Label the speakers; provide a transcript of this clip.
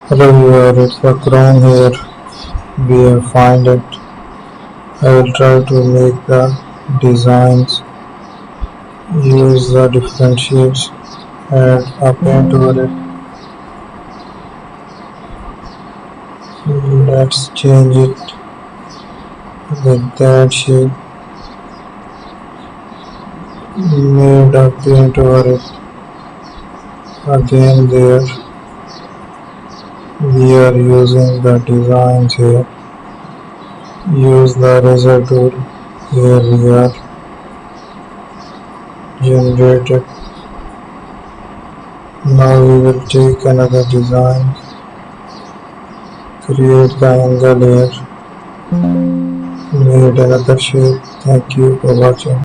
Speaker 1: Hello viewer, it's the Chrome here. We have find it. I will try to make the designs, use the different shapes, add a paint over it. Let's change it with that shape. Made a paint over it. Again there. We are using the designs here. Use the eraser tool. Here we are. Generated. Now we will take another design. Create the angle here. Made another shape. Thank you for watching.